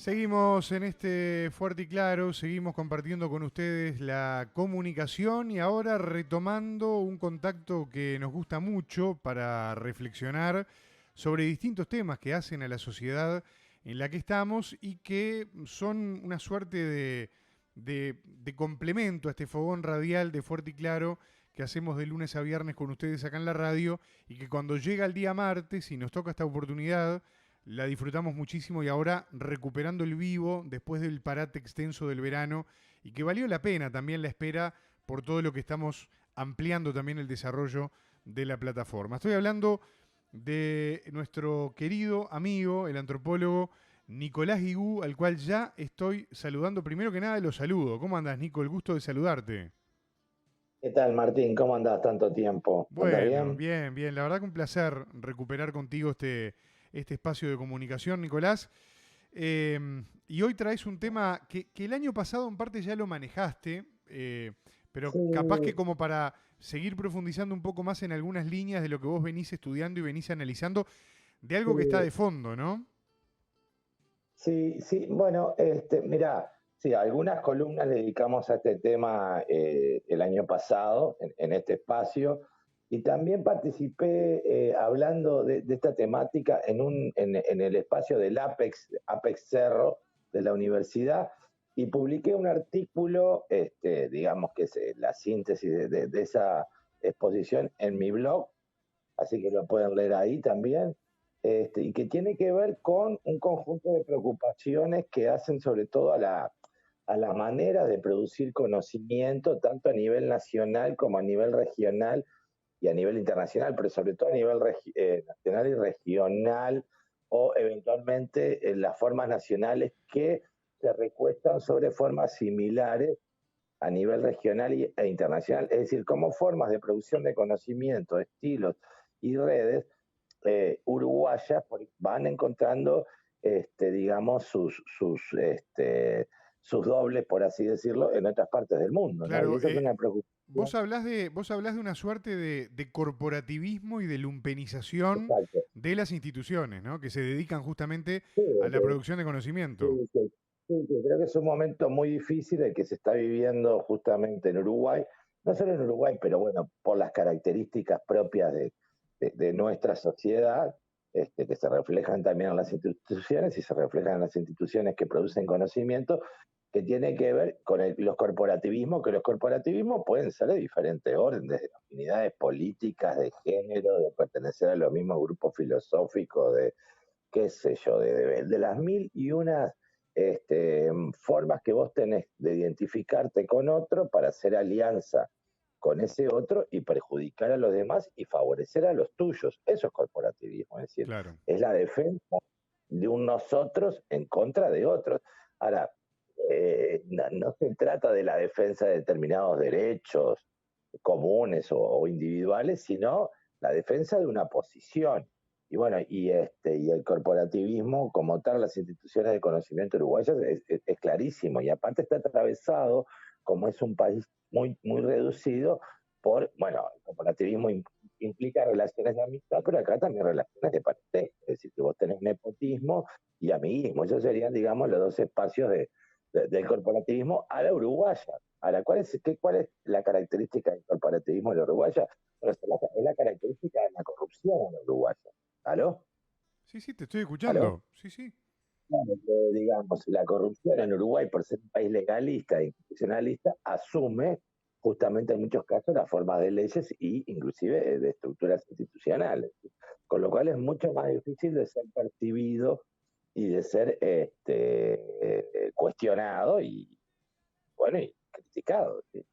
Seguimos en este Fuerte y Claro, seguimos compartiendo con ustedes la comunicación y ahora retomando un contacto que nos gusta mucho para reflexionar sobre distintos temas que hacen a la sociedad en la que estamos y que son una suerte de complemento a este fogón radial de Fuerte y Claro que hacemos de lunes a viernes con ustedes acá en la radio y que cuando llega el día martes y nos toca esta oportunidad la disfrutamos muchísimo y ahora recuperando el vivo después del parate extenso del verano y que valió la pena también la espera por todo lo que estamos ampliando también el desarrollo de la plataforma. Estoy hablando de nuestro querido amigo, el antropólogo Nicolás Guigú, al cual ya estoy saludando. Primero que nada lo saludo. ¿Cómo andas, Nico? El gusto de saludarte. ¿Qué tal, Martín? ¿Cómo andás tanto tiempo? ¿Andás Bueno, bien? bien, bien. La verdad que un placer recuperar contigo este espacio de comunicación, Nicolás. Y hoy traes un tema que el año pasado en parte ya lo manejaste, pero Sí, capaz que como para seguir profundizando un poco más en algunas líneas de lo que vos venís estudiando y venís analizando, de algo que está de sí, fondo, ¿no? sí, sí. Bueno, mirá, sí, algunas columnas dedicamos a este tema el año pasado en este espacio y también participé hablando de esta temática en el espacio del Apex Cerro de la universidad y publiqué un artículo, digamos que es la síntesis de esa exposición en mi blog, así que lo pueden leer ahí también, y que tiene que ver con un conjunto de preocupaciones que hacen sobre todo a la manera de producir conocimiento, tanto a nivel nacional como a nivel regional y a nivel internacional, pero sobre todo a nivel nacional y regional, o eventualmente en las formas nacionales que se recuestan sobre formas similares a nivel regional e internacional, es decir, como formas de producción de conocimiento, estilos y redes uruguayas van encontrando, digamos, sus dobles, por así decirlo, en otras partes del mundo, ¿no? Y Claro, esa es una preocupación. vos hablás de una suerte de corporativismo y de lumpenización Exacto. de las instituciones, ¿no? Que se dedican justamente Sí, a la producción de conocimiento. sí, sí. Sí, sí, creo que es un momento muy difícil el que se está viviendo justamente en Uruguay, no solo en Uruguay, pero bueno, por las características propias de nuestra sociedad, que se reflejan también en las instituciones y se reflejan en las instituciones que producen conocimiento, que tiene que ver con los corporativismos, que los corporativismos pueden ser de diferentes órdenes, desde afinidades políticas, de género, de pertenecer a los mismos grupos filosóficos, de qué sé yo, de las mil y unas formas que vos tenés de identificarte con otro para hacer alianza con ese otro y perjudicar a los demás y favorecer a los tuyos. Eso es corporativismo, es decir, Claro. es la defensa de un nosotros en contra de otros. Ahora, no se trata de la defensa de determinados derechos comunes o individuales, sino la defensa de una posición. Y bueno, y el corporativismo, como tal, las instituciones de conocimiento uruguayas, es clarísimo. Y aparte está atravesado, como es un país muy reducido, por, bueno, el corporativismo implica relaciones de amistad, pero acá también relaciones de parentesco. Es decir, que vos tenés nepotismo y amiguismo. Esos serían, digamos, los dos espacios del corporativismo a la uruguaya. Ahora, ¿cuál es la característica del corporativismo de la uruguaya? Bueno, es la característica de la corrupción en la uruguaya. ¿Aló? Sí, sí, te estoy ¿Aló? escuchando. Sí, sí. Claro, que, digamos, la corrupción en Uruguay, por ser un país legalista e institucionalista, asume justamente en muchos casos las formas de leyes e inclusive de estructuras institucionales. Con lo cual es mucho más difícil de ser percibido y de ser cuestionado y, bueno, y criticado. ¿Sí?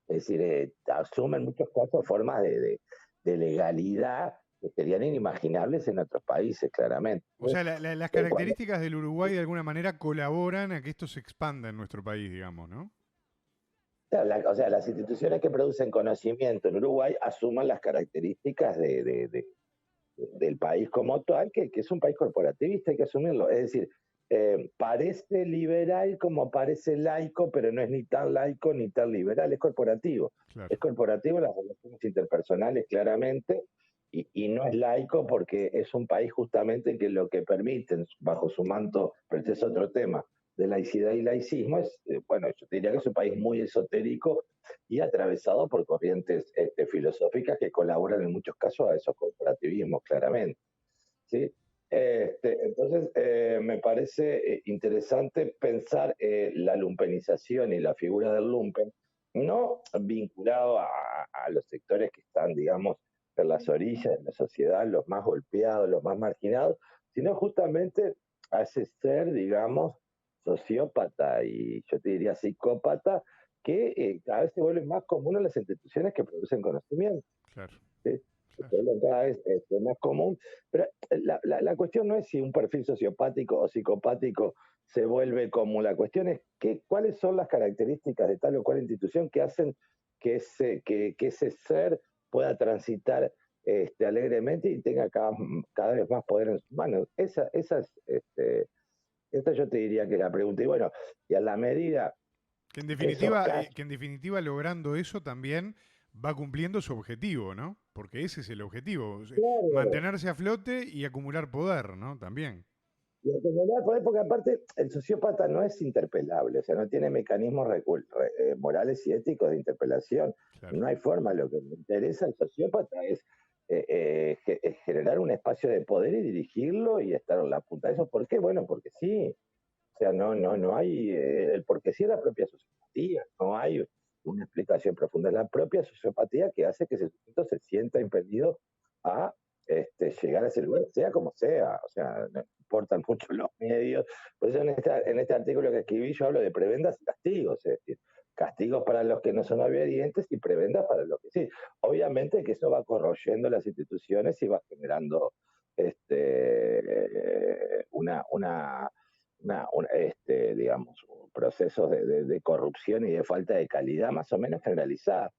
Es decir, asume en muchos casos formas de legalidad que serían inimaginables en otros países, claramente. O sea, Entonces, las cuando características del Uruguay de alguna manera colaboran a que esto se expanda en nuestro país, digamos, ¿no? claro, o sea, las instituciones que producen conocimiento en Uruguay asuman las características del país como tal, que es un país corporativista, hay que asumirlo. Es decir, parece liberal como parece laico, pero no es ni tan laico ni tan liberal, es corporativo. Claro. Es corporativo las relaciones interpersonales claramente y no es laico porque es un país justamente que lo que permiten bajo su manto, pero este es otro tema, de laicidad y laicismo, es, bueno, yo diría que es un país muy esotérico y atravesado por corrientes filosóficas que colaboran en muchos casos a esos corporativismos, claramente. ¿Sí? Entonces, me parece interesante pensar la lumpenización y la figura del lumpen, no vinculado a los sectores que están, digamos, en las orillas de la sociedad, los más golpeados, los más marginados, sino justamente a ese ser, digamos, sociópata y yo te diría psicópata, que cada vez se vuelve más común en las instituciones que producen conocimiento. Claro, ¿Sí? claro. Cada vez más común. Pero la cuestión no es si un perfil sociopático o psicopático se vuelve común. La cuestión es cuáles son las características de tal o cual institución que hacen que ese ser pueda transitar alegremente y tenga cada vez más poder en sus manos. Esa yo te diría que es la pregunta. Y bueno, y a la medida que esos casos. Que en definitiva logrando eso también va cumpliendo su objetivo, ¿no? Porque ese es el objetivo, Claro, mantenerse a flote y acumular poder, ¿no? También. y en realidad, porque aparte el sociópata no es interpelable, o sea, no tiene mecanismos morales y éticos de interpelación. Claro. No hay forma. Lo que me interesa al sociópata es generar un espacio de poder y dirigirlo y estar en la punta de eso. ¿Por qué? Bueno, porque sí. O sea, no hay, el porque sí es la propia sociopatía, no hay una explicación profunda. Es la propia sociopatía que hace que ese sujeto se sienta impedido a llegar a ese lugar, sea como sea. O sea, no importan mucho los medios. Por eso en este artículo que escribí yo hablo de prebendas y castigos, es decir, castigos para los que no son obedientes y prebendas para los que sí. Obviamente que eso va corroyendo las instituciones y va generando digamos, procesos de corrupción y de falta de calidad más o menos generalizada.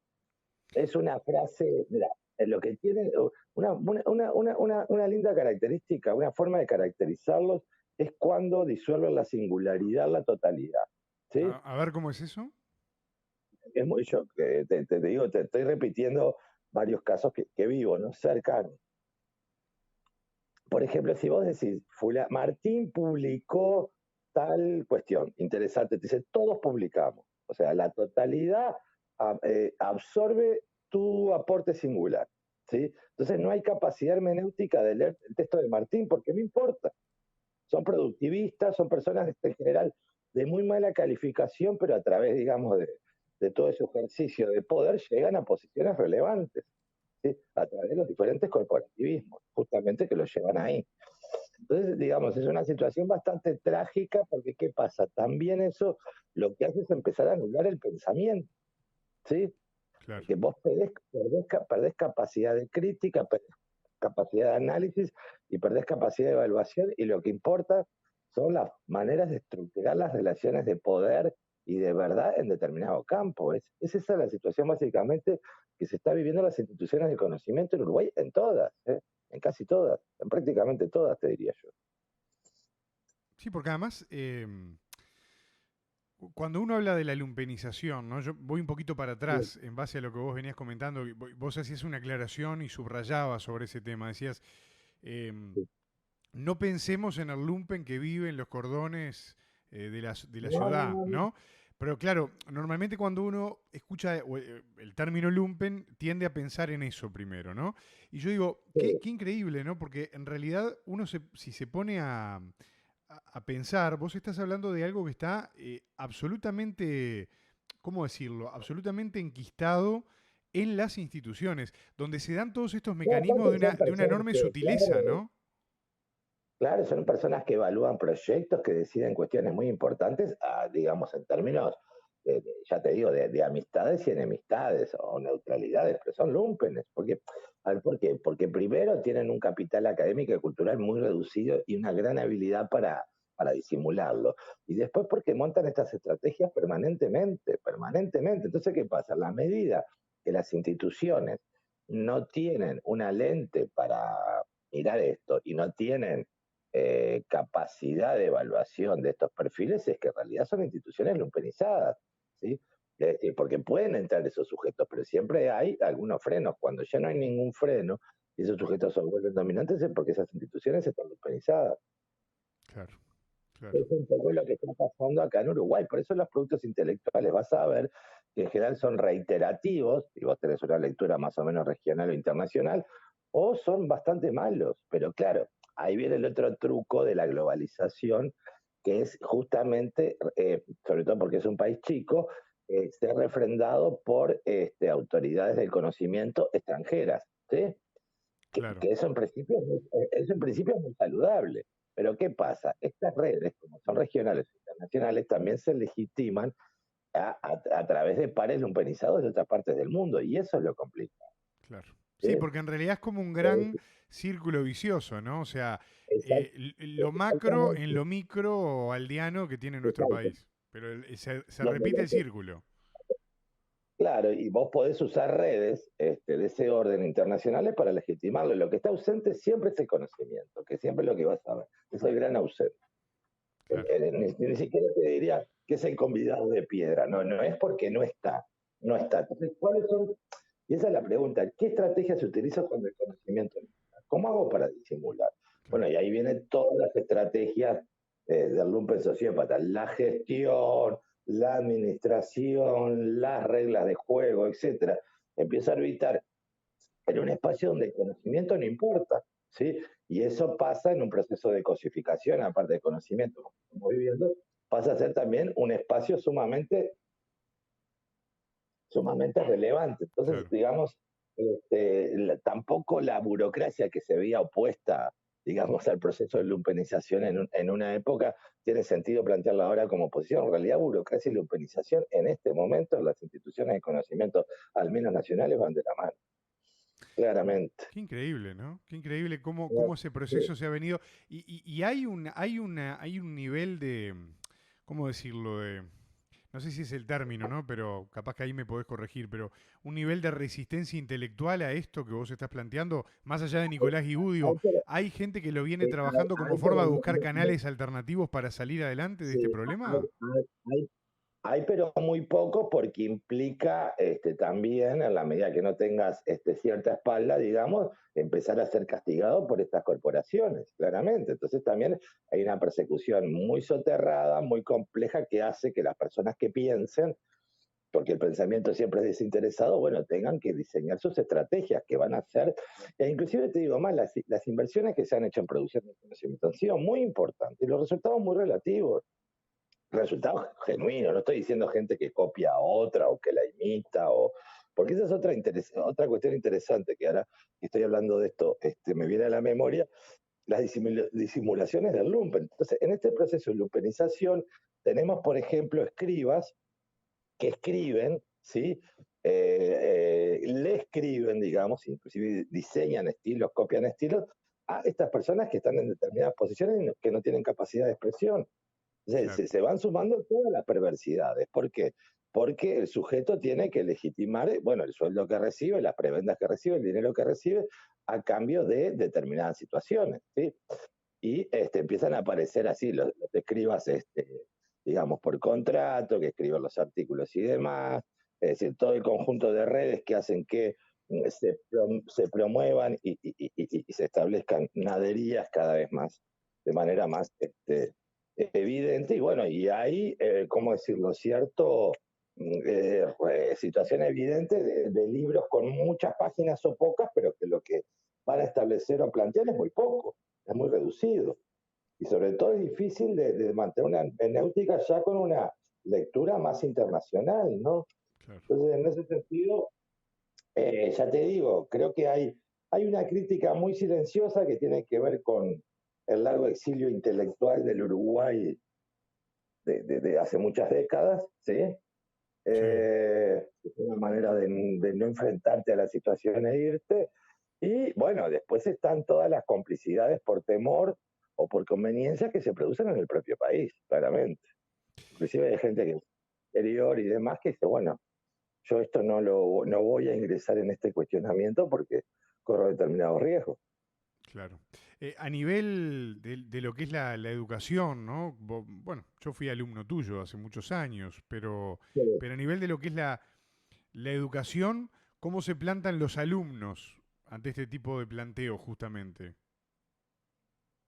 Es una frase, mira, lo que tiene una linda característica, una forma de caracterizarlos es cuando disuelven la singularidad, la totalidad. ¿Sí? A ver cómo es eso. Es muy, yo te digo, te estoy repitiendo varios casos que vivo, ¿no? Cercanos. Por ejemplo, si vos decís, Martín publicó tal cuestión, interesante, te dice, todos publicamos. O sea, la totalidad absorbe tu aporte singular. ¿Sí? Entonces no hay capacidad hermenéutica de leer el texto de Martín, porque no importa. Son productivistas, son personas en general de muy mala calificación, pero a través, digamos, de todo ese ejercicio de poder llegan a posiciones relevantes. ¿Sí? A través de los diferentes corporativismos, justamente que los llevan ahí. Entonces, digamos, es una situación bastante trágica porque ¿qué pasa? También eso lo que hace es empezar a anular el pensamiento, ¿sí? Claro. Porque vos perdés capacidad de crítica, perdés capacidad de análisis y perdés capacidad de evaluación y lo que importa son las maneras de estructurar las relaciones de poder y de verdad en determinado campo. Es esa la situación básicamente que se está viviendo en las instituciones de conocimiento en Uruguay, en todas, en casi todas, en prácticamente todas, te diría yo. Sí, porque además, cuando uno habla de la lumpenización, ¿no? Yo voy un poquito para Sí, atrás en base a lo que vos venías comentando. Vos hacías una aclaración y subrayabas sobre ese tema. Decías, em, sí. no pensemos en el lumpen que vive en los cordones de la No, no, ciudad, no, no. ¿no? Pero claro, normalmente cuando uno escucha el término lumpen, tiende a pensar en eso primero, ¿no? Y yo digo, Sí, qué increíble, ¿no? Porque en realidad uno si se pone a pensar, vos estás hablando de algo que está absolutamente, ¿cómo decirlo? Absolutamente enquistado en las instituciones, donde se dan todos estos no, mecanismos aparte son de una personas enorme que, sutileza, ¿no? claro, son personas que evalúan proyectos, que deciden cuestiones muy importantes, digamos, en términos, ya te digo, de amistades y enemistades o neutralidades, pero son lumpenes. A ver, ¿por qué? Porque primero tienen un capital académico y cultural muy reducido y una gran habilidad para disimularlo. Y después porque montan estas estrategias permanentemente, permanentemente. Entonces, ¿qué pasa? A la medida que las instituciones no tienen una lente para mirar esto y no tienen capacidad de evaluación de estos perfiles es que en realidad son instituciones lumpenizadas, ¿sí? Es decir, porque pueden entrar esos sujetos, pero siempre hay algunos frenos. Cuando ya no hay ningún freno, y esos sujetos se vuelven dominantes es porque esas instituciones están lumpenizadas. Claro, claro. Es un poco lo que está pasando acá en Uruguay. Por eso los productos intelectuales vas a ver que en general son reiterativos, y vos tenés una lectura más o menos regional o internacional, o son bastante malos. Pero claro, ahí viene el otro truco de la globalización, que es justamente, sobre todo porque es un país chico, ser refrendado por autoridades del conocimiento extranjeras, ¿sí? Claro. Que eso en principio es muy saludable. Pero ¿qué pasa? Estas redes, como son regionales e internacionales, también se legitiman a través de pares lumpenizados de otras partes del mundo, y eso es lo complicado. Claro. Sí, ¿Sí? porque en realidad es como un gran Eh, círculo vicioso, ¿no? O sea, exact- lo macro en exactamente. lo micro aldeano que tiene nuestro Exacto. país. Pero se Donde repite el círculo. claro, y vos podés usar redes de ese orden internacionales para legitimarlo. Lo que está ausente siempre es el conocimiento, que siempre es lo que vas a ver. Es el gran ausente. Claro, Ni siquiera te diría que es el convidado de piedra, no, no es porque no está, no está. Entonces, ¿cuáles son? Y esa es la pregunta, ¿qué estrategia se utiliza cuando el conocimiento no está? ¿Cómo hago para disimular? claro. Bueno, y ahí vienen todas las estrategias del lumpen sociópata, la gestión, la administración, las reglas de juego, etcétera. Empieza a orbitar en un espacio donde el conocimiento no importa, ¿sí? Y eso pasa en un proceso de cosificación, aparte de conocimiento, como estamos viviendo, pasa a ser también un espacio sumamente relevante. Entonces, Claro. digamos, tampoco la burocracia que se veía opuesta, digamos, al proceso de lumpenización en una época, tiene sentido plantearla ahora como oposición. En realidad, burocracia y lumpenización en este momento en las instituciones de conocimiento, al menos nacionales, van de la mano, claramente. Qué increíble, ¿no? Qué increíble cómo ese proceso se ha venido. Y hay un nivel de, ¿cómo decirlo? No sé si es el término, ¿no? Pero capaz que ahí me podés corregir, pero un nivel de resistencia intelectual a esto que vos estás planteando, más allá de Nicolás Guibú, Hay, digo, pero, ¿hay gente que lo viene hay, trabajando como hay, forma pero de buscar canales alternativos para salir adelante de este sí, problema? hay, pero muy poco porque implica también, en la medida que no tengas cierta espalda, digamos, empezar a ser castigado por estas corporaciones, claramente. Entonces también hay una persecución muy soterrada, muy compleja, que hace que las personas que piensen, porque el pensamiento siempre es desinteresado, bueno, tengan que diseñar sus estrategias que van a hacer, e inclusive te digo más, las inversiones que se han hecho en producción de conocimiento han sido muy importantes y los resultados muy relativos, resultados genuinos, no estoy diciendo gente que copia a otra o que la imita, porque esa es otra cuestión interesante que ahora que estoy hablando de esto, me viene a la memoria, las disimulaciones del lumpen. Entonces, en este proceso de lumpenización tenemos, por ejemplo, escribas que escriben, ¿sí? Le escriben, digamos, inclusive diseñan estilos, copian estilos a estas personas que están en determinadas posiciones y que no tienen capacidad de expresión. Claro, Se van sumando todas las perversidades. ¿Por qué? Porque el sujeto tiene que legitimar, bueno, el sueldo que recibe, las prebendas que recibe, el dinero que recibe, a cambio de determinadas situaciones, ¿sí? Y empiezan a aparecer así los escribas, digamos, por contrato, que escriben los artículos y demás, es decir, todo el conjunto de redes que hacen que se promuevan y se establezcan naderías cada vez más, de manera más evidente. Y bueno, y hay, ¿cómo decirlo?, situación evidente de libros con muchas páginas o pocas, pero que lo que van a establecer o plantear es muy poco, es muy reducido. Y sobre todo es difícil de mantener una hermenéutica ya con una lectura más internacional, ¿no? claro. Entonces, en ese sentido, ya te digo, creo que hay una crítica muy silenciosa que tiene que ver con el largo exilio intelectual del Uruguay de hace muchas décadas, ¿sí? Sí. Es una manera de no enfrentarte a la situación e irte. Y bueno, después están todas las complicidades por temor o por conveniencia que se producen en el propio país, claramente. Inclusive hay gente que es exterior y demás que dice, bueno, yo esto no voy a ingresar en este cuestionamiento porque corro determinados riesgos. Claro. A nivel de lo que es la educación, ¿no? Bueno, yo fui alumno tuyo hace muchos años, pero a nivel de lo que es la educación, ¿cómo se plantan los alumnos ante este tipo de planteo justamente?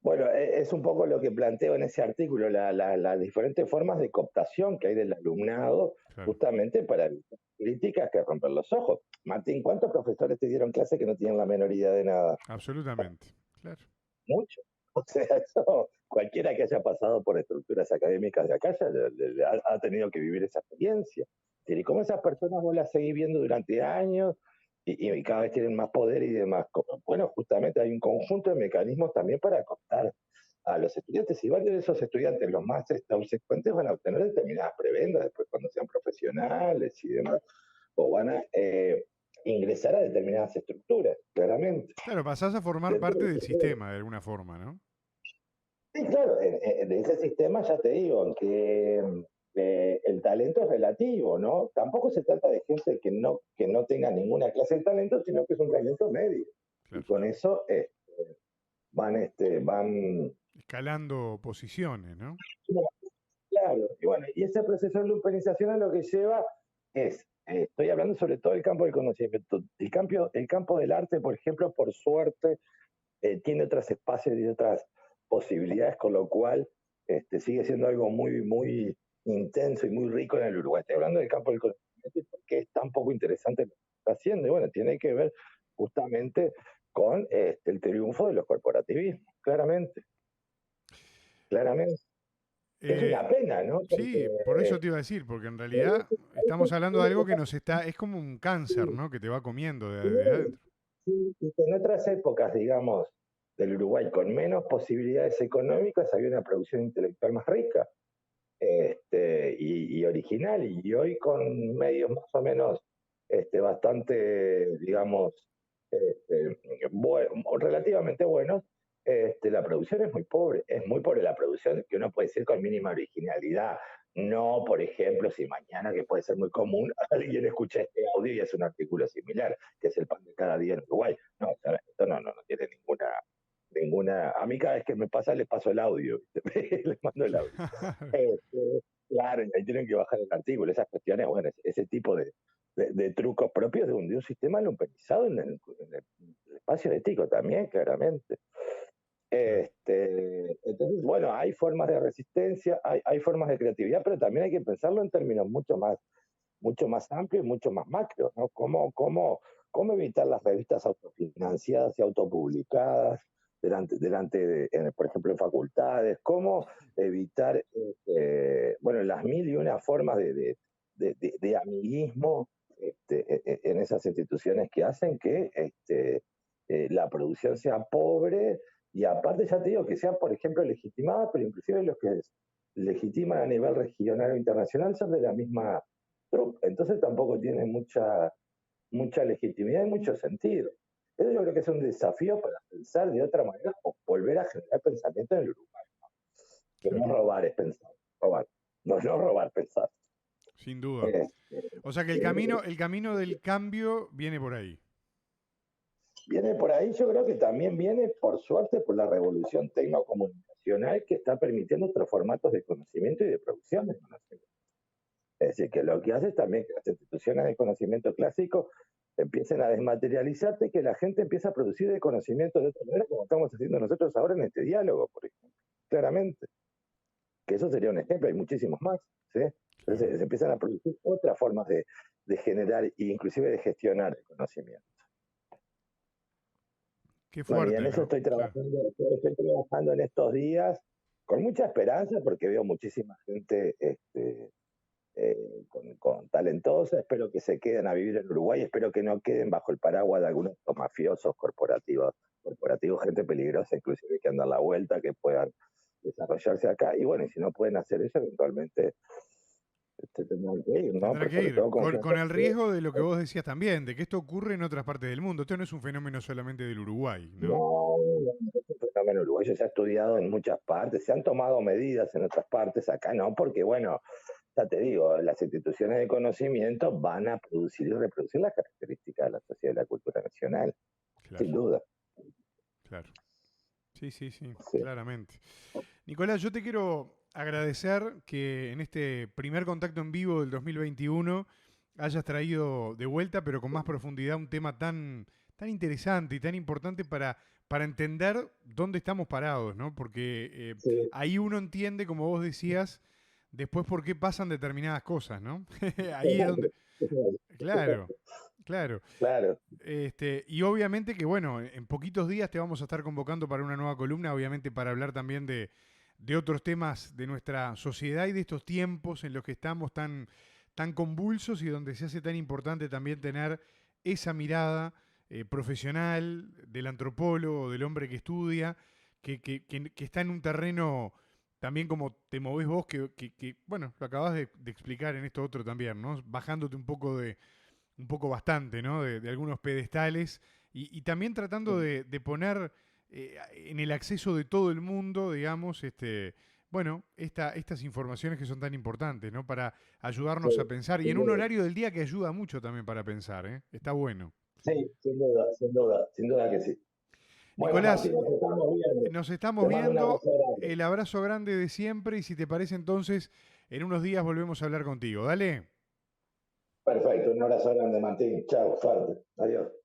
Bueno, es un poco lo que planteo en ese artículo, las diferentes formas de cooptación que hay del alumnado, Claro, justamente para evitar críticas que romper los ojos. Martín, ¿cuántos profesores te dieron clase que no tienen la menor idea de nada? absolutamente, claro. Mucho. O sea, eso, cualquiera que haya pasado por estructuras académicas de acá ya ha tenido que vivir esa experiencia. Y cómo esas personas vos las seguís viendo durante años y cada vez tienen más poder y demás. Bueno, justamente hay un conjunto de mecanismos también para cooptar a los estudiantes. Y varios de esos estudiantes, los más subsecuentes, van a obtener determinadas prebendas después cuando sean profesionales y demás, o van a ingresar a determinadas estructuras, claramente. Claro, pasás a formar Dentro parte de del sistema de alguna forma, ¿no? Sí, claro, de ese sistema ya te digo que el talento es relativo, ¿no? Tampoco se trata de gente que no tenga ninguna clase de talento, sino que es un talento medio. Y Claro. con eso van, Escalando posiciones, ¿no? claro. Y bueno, y ese proceso de lumpenización a lo que lleva es, estoy hablando sobre todo del campo del conocimiento. El campo del arte, por ejemplo, por suerte, tiene otros espacios y otras posibilidades, con lo cual sigue siendo algo muy, muy intenso y muy rico en el Uruguay. Estoy hablando del campo del conocimiento y por qué es tan poco interesante lo que está haciendo. Y bueno, tiene que ver justamente con el triunfo de los corporativismos, claramente, claramente. Es Eh, una pena, ¿no? Porque sí, por eso te iba a decir, porque en realidad estamos hablando de algo que nos está, es como un cáncer, ¿no? Que te va comiendo de adentro. sí, y en otras épocas, digamos, del Uruguay, con menos posibilidades económicas, había una producción intelectual más rica. Y original, y hoy con medios más o menos bastante, digamos, relativamente buenos, la producción es muy pobre la producción que uno puede decir con mínima originalidad. No, por ejemplo, si mañana, que puede ser muy común, alguien escucha este audio y hace un artículo similar, que es el pan de cada día en Uruguay. No, o sea, esto no tiene ninguna. A mí cada vez que me pasa le paso el audio, le mando el audio. Claro, y ahí tienen que bajar el artículo, esas cuestiones, bueno, ese tipo de trucos propios de un sistema lumpenizado en el espacio ético también, claramente. Claro. Entonces, bueno, hay formas de resistencia, hay formas de creatividad, pero también hay que pensarlo en términos mucho más amplios y mucho más macro, ¿no? ¿Cómo evitar las revistas autofinanciadas y autopublicadas por ejemplo, en facultades? ¿Cómo evitar, bueno, las mil y una formas de amiguismo en esas instituciones que hacen que la producción sea pobre y aparte ya te digo que sea, por ejemplo, legitimada, pero inclusive los que legitiman a nivel regional o internacional son de la misma entonces tampoco tiene mucha legitimidad y mucho sentido. Eso yo creo que es un desafío para pensar de otra manera o volver a generar pensamiento en el Uruguay. Que no Claro, robar es pensar, robar. No robar, pensar. sin duda. Eh, O sea que eh, el camino del cambio viene por ahí. Viene por ahí, yo creo que también viene, por suerte, por la revolución tecnocomunicacional que está permitiendo otros formatos de conocimiento y de producción de conocimiento. Es decir, que lo que hace es también que las instituciones de conocimiento clásico empiecen a desmaterializarse y que la gente empiece a producir de conocimiento de otra manera, como estamos haciendo nosotros ahora en este diálogo, por ejemplo. Claramente. Que eso sería un ejemplo, hay muchísimos más. ¿Sí? Claro. Entonces se empiezan a producir otras formas de generar e inclusive de gestionar el conocimiento. Qué Bueno, y fuerte, en eso ¿no? Claro. estoy trabajando en estos días con mucha esperanza porque veo muchísima gente con talentosa, espero que se queden a vivir en Uruguay, espero que no queden bajo el paraguas de algunos mafiosos corporativos, gente peligrosa inclusive que andan a la vuelta, que puedan desarrollarse acá, y bueno, y si no pueden hacer eso, eventualmente tendrán que ir, ¿no? Tendrá Pero que sobre ir. todo confiando Con el que riesgo de lo que vos decías también, de que esto ocurre en otras partes del mundo. Esto no es un fenómeno solamente del Uruguay, ¿no? no es un fenómeno uruguayo, se ha estudiado en muchas partes, se han tomado medidas en otras partes, acá no, porque bueno, ya te digo, las instituciones de conocimiento van a producir y reproducir las características de la sociedad y la cultura nacional, Claro, sin duda. claro. Sí, sí, sí, Sí. claramente. Nicolás, yo te quiero agradecer que en este primer contacto en vivo del 2021 hayas traído de vuelta, pero con más profundidad, un tema tan, tan interesante y tan importante para entender dónde estamos parados, ¿no? Porque Sí, ahí uno entiende, como vos decías, después por qué pasan determinadas cosas, ¿no? Ahí es donde, claro, claro. claro, Y obviamente que, bueno, en poquitos días te vamos a estar convocando para una nueva columna, obviamente para hablar también de otros temas de nuestra sociedad y de estos tiempos en los que estamos tan convulsos y donde se hace tan importante también tener esa mirada profesional del antropólogo, del hombre que estudia, que está en un terreno también como te movés vos, bueno, lo acabas de explicar en esto otro también, ¿no? Bajándote un poco bastante, ¿no? De algunos pedestales y también tratando de poner en el acceso de todo el mundo, digamos, bueno, estas informaciones que son tan importantes, ¿no? Para ayudarnos a sí, pensar y en sin un duda. horario del día que ayuda mucho también para pensar, ¿eh? Está bueno. Sí, sin duda, sin duda, sin duda que sí. Bueno, Nicolás, Martín, nos estamos viendo. nos estamos Te mando un viendo. abrazo grande. El abrazo grande de siempre y si te parece entonces, en unos días volvemos a hablar contigo. Dale. Perfecto, un abrazo grande, Martín. Chao, suerte. Adiós.